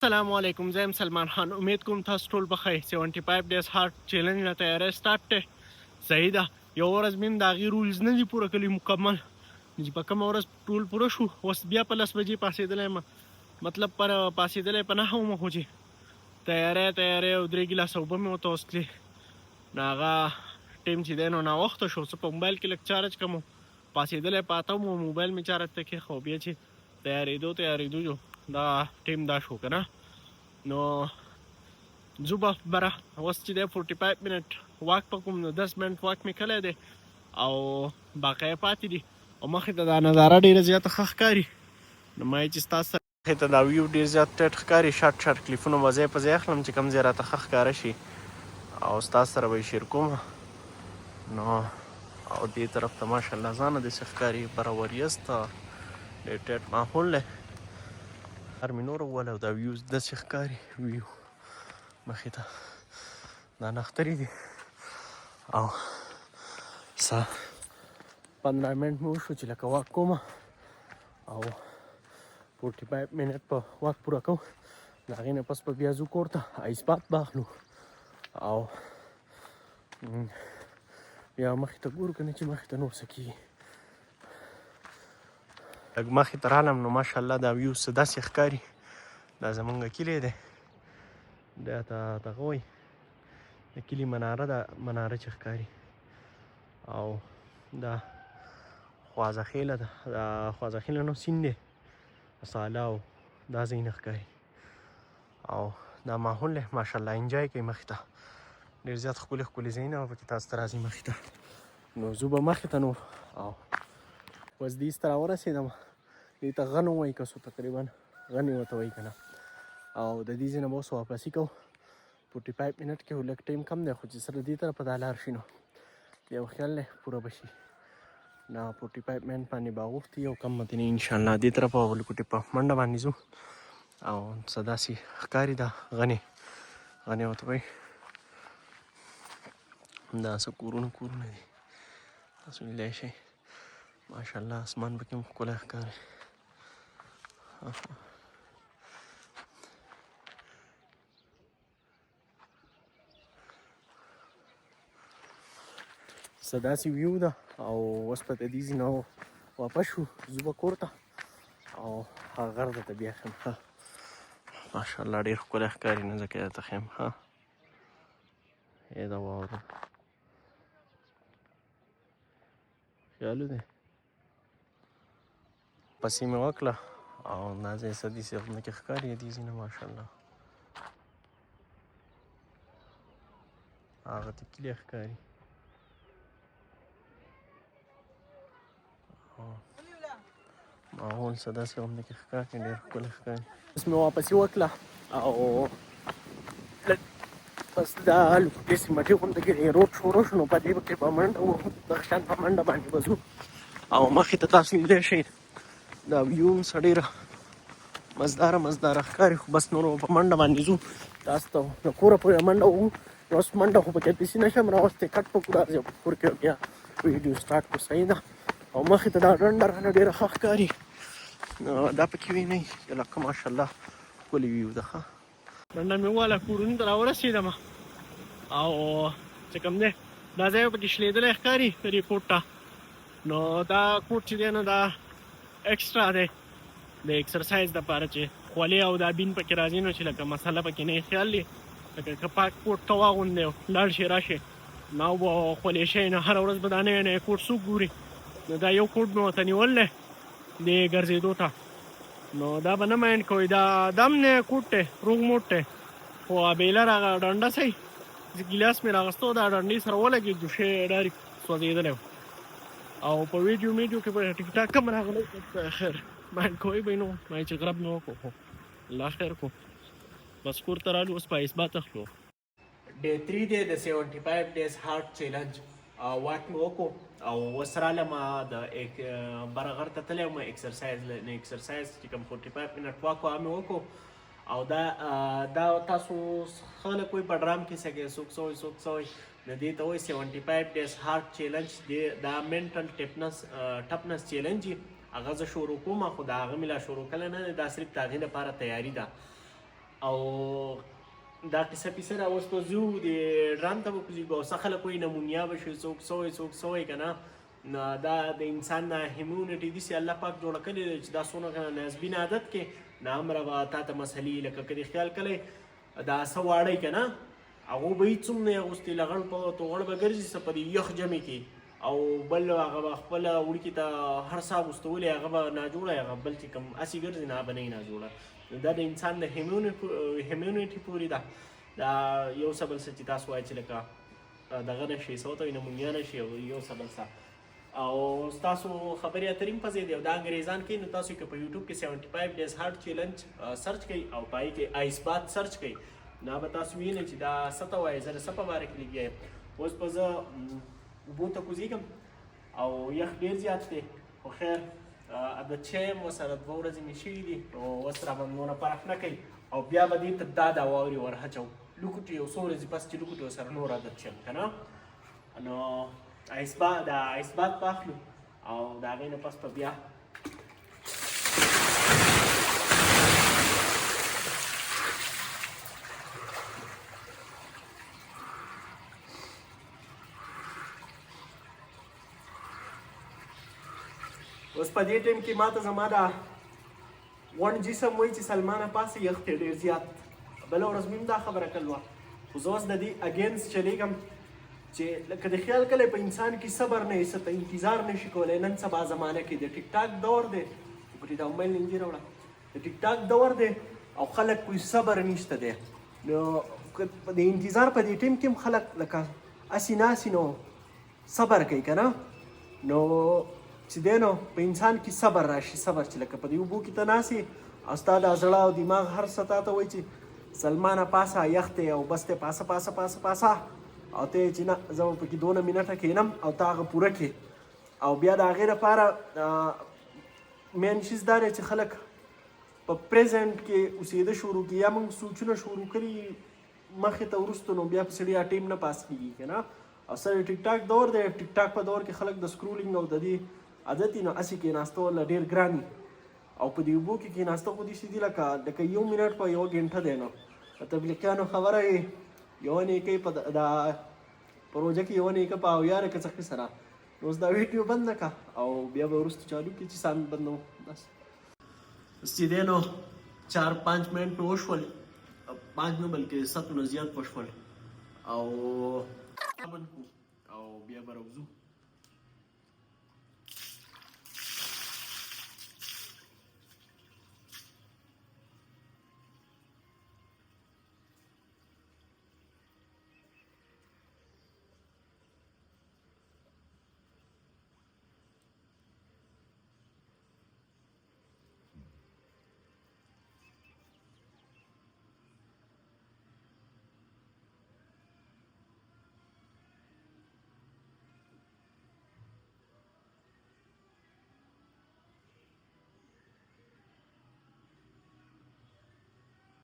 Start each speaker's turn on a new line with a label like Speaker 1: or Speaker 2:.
Speaker 1: السلام علیکم، زه یم سلمان خان. امید کوم تاسو ټول به ښه 75 ډیز هارت چیلنج نه تیاری سټارټ دی. صحیح ده، یو ورځ مې هم د هغې رولز نه دي پوره کړي مکمل، چې په کومه ورځ ټول پوره شو. اوس بیا په 10 بجې پاڅېدلی یم، مطلب پر پاڅېدلی په 9 ومه، خو چې تیاری او 3 ګیلاسه اوبه مې ورته وڅښلې. نو هغه ټیم چې دی نو ناوخته شو. څه په موبایل کې لږ چارج کم و، پاڅېدلی په 8 ومه، موبایل مې چارج ته کېښود. بیا چې تیارېدو جو دا ټیم دا شو که نه. نو ځو به بره. اوس چې دی 45 منټ واک په کوم، نو 10 منټ واک مې کلی دی او باقیه پاتې دي. او مخې ته دا نظاره ډېره زیاته ښه ښکاري. نو ما یې چې ستاسو سره مخې ته دا ویو ډېر زیات ټیټ ښکاري. شارټ کلیفونه به ځای په ځای اخلم چې کوم ځای راته ښه ښکاره شي او ستاسو سره به یې شیر کوم. نو او دې طرف ته ماشاءالله ځانه داسې ښکاري، برابریست ډېر ټیټ ماحول دی. هر مې نور وویل او دا ویوز داسې ښکاري. ویو مخې ته دا نښترې دي او څه 15 منټ مې وشو چې لکه واک کومه او 45 منټ په واک پوره کوم. د هغې نه پس به بیا ځو کور ته، آیس بات به اخلو او بیا مخې ته ګورو، که نه چې مخې ته نور څه کېږي. لږ مخې ته رالم نو ماشاءالله دا ویو څه داسې ښکاري. دا زمونږ کلی دی، دا ته دغه وایي د کلي مناره ده، مناره چې ښکاري. او دا خوازخیله ده، دا خوازخیله نو سیند دی، ساله او دا ځایونه ښکاري. او دا ماحول دی ماشاءالله انجوی کوي. مخې ته ډېر زیات ښکلي ښکلي ځایونه او پکې تاسو ته راځي مخې ته. نو ځو به مخې ته نور. او اوس دې ته راورسېدم، دې ته غن وایي کسو، تقریبا غن یې ورته وایي که نه. او د دې ځای نه به اوس واپسي کوو. 45 منټ کې لږ ټایم کم دی، خو چې سره دې طرفه دا لار شي نو یو خیال دی پوره به شي. دا 45 منټ باندې به اوښتي او کم متې نه انشاءالله. دې طرفه ولکوټې په منډه باندې ځو او څه داسې ښکاري. دا غنې ورته وایي. دا څه کورونه دي، تاسو لیدلی شئ ماشاءالله. اسمان پکې هم ښکلی ښکاري. څه داسې ویو ده. او اوس په دې ځای نه واپس شو، ځو به کور ته او هغه غر درته بیا ښیم. ښه ماشاءالله ډېر ښکلی ښکاري، نه ځکه یې درته ښیم. ښه دا واوره خیالو دی پسې مې وکړه او دا ځای څه داسې غرونه کې ښکاري دې ځای نه ماشاءالله. هغه ته کلی ښکاري. ماحول څه داسې غرونه کې ښکاري، ډېر ښکلی ښکاري. اوس مې واپسې وکړه او بس دا لوکوټې سیمټي غونډه کې روډ شروع شو، نو په دې کې به منډه ووهو، دغه شان په منډه باندې به ځو. او مخې ته تاسو لیدلی شئ دا ویو هم څه ډېره مزداره ښکاري. خو بس نور په منډه باندې ځو، تاسو ته د کوره پورې منډه ووهو. اوس منډه خو پکې پیسې نه شم راوستی، کټ په کور راځي په کور کې بیا ویډیو سټارټ کړو. صحیح ده. او مخې ته دا ډنډه رانه ډېره ښه ښکاري. دا پکې وینئ لکه ماشاءالله ښکلې ویو ده. ښه ډنډه مې وواله، کورونو ته راورسېدم او چې کوم دی دا ځای پکې شلېدلی ښکاري ریپورټ ته. نو دا کوټ چې دی نو دا ایکسټرا دی د ایکسرسایز دپاره، چې خولې او دا بین پکې راځي نو چې لکه مسله پکې نه خیال دی، لکه که پاک کوټ ته واغوندې لاړ شي راشي نو به خولې شئ. نه هره ورځ به دا نوی نوی کوټ څوک ګوري. نو دا یو کوټ مې ورته نیولی دی ګرځېدو ته. نو دا به نه مایند کوئ، دا دم نه کوټ دی، روغ موټ دی. خو بیله راغه ډنډه صحیح ګیلاس مې راغستو، دا ډنډې سره ولګېد، جوشې ډایرکټ سوځېدلی و. او په ویډیو کې به ټیک ټاک هم راغلی. خیر مایند کوئ به نو ما چې غرب مې وکړو، خو الله خیر کو. بس کور ته رالو، اوس په آیس بات اخلو. ډے 3 دی د 75 ډیز هارت چیلنج. واک مې وکړو او اوس رالم د بره غر ته تللی وم ایکسرسایز چې کوم 45 منټ واک مې وکړو. او دا تاسو خلک وایي په ډرام کې څه څوک څه وایي د دې ته وایي 75 ډیز هارت چیلنج. دا منټل ټپنس چیلنج هغه زه شروع کوم، خو د هغه مې لا شروع کړی نه دی، دا صرف د هغې لپاره تیاري ده. او دا قصه پیسه را اوس به ځو د ډرام ته به کوځي به څه خلک وایي نمونیا به شي څوک سوی که نه دا د انسان نه هیمونټي داسې الله پاک جوړه کړې ده چې دا څونه نسبین عادت کې نه همره به تا ته مسلې لکه که دې خیال کلی دا څه واړی که نه هغو به هېڅ هم نه اغوستې لغړ په توغړ به ګرځي څه په دې یخ جمع کې او بل هغه به خپله وړکي ته هر څه اغوستولې هغه به ناجوړه هغه بل چې کوم هسې ګرځي نه هغه به نه وي ناجوړه دا د انسان د هیمونټي پورې ده دا یو څه بل څه چې تاسو وایئ چې لکه دغه نه شي څه ورته وایي نمونیا نه شي او یو څه بل څه او ستاسو خبرې اترې په ځای دی او دا انګریزان کوي نو تاسو که په یوټیوب کې 75 days hard challenge سرچ کوئ او په هغې کې آیس باد سرچ کوئ نو به تاسو وینئ چې دا څه ته وایي زه د څه په باره کې لګیا یم اوس به زه اوبو ته کوزېږم او یخ ډېر زیات دی خو خیر عادت شوی یم ورسره 2 ورځې مې شوي دي نو اوس راباندې نوره فرق نه کوي او بیا به دې ته دا واورې ورهچو لوکوټې یو څو ورځې پس چې لوکوټې ورسره نور عادت شم که نه نو آیس باد واخلو او د هغې نه پس به بیا اوس په دې ټایم کې ما ته زما دا غونډ جسم وایي چې سلمانه پاسې یخ دی ډېر زیات بله ورځ مې هم دا خبره کړل وه خو زه اوس د دې اګینسټ چلېږم چې لکه د خیال کلی په انسان کې صبر نه وي څه ته انتظار نه شي کولی نن سبا زمانه کې د ټیک ټاک دور دی پټې دا موبایل نږدې راوړه د ټیک ټاک دور دی او خلک کوئی صبر نشته دی نو د انتظار په دې ټیم کې هم خلک لکه هسې ناسي نو صبر کوي که نه نو چې دی نو په انسان کې صبر راشي صبر چې لکه په دې اوبو کې ته ناسې او ستا دا زړه او دماغ هر څه تا ته وایي چې سلمانه پاسه یخ دی او بس دی پاسه او ته چې نه زه به پکې 2 منټه کښېنم او ته هغه پوره کړې او بیا د هغې لپاره مین چیز دا دی چې خلک په پریزنټ کې اوسېده شروع کړي یا موږ سوچونه شروع کړي مخې ته وروسته نو بیا په سړي ټیم نه پاس کېږي که نه او سره ټیک ټاک دور دی ټیک ټاک په دور کې خلک د سکرولینګ او د دې عادت یې نو هسې کېناسته ورله ډېر ګران وي او په دې اوبو کې کېناسته خو داسې دي لکه 1 منټ په 1 ګنټه دی نو تبلیغیانو خبره یې یوه نیکۍ په دا پروژه کې یوه نیکه په 80 کڅخې سره نو اوس دا ویډیو بند نه کړه او بیا به وروسته چالو کړي چې سام بندوم بس چې دی نو 4-5 منټ مې وشول 5 نه بلکې 7 نه زیات وشول او بیا به راوځو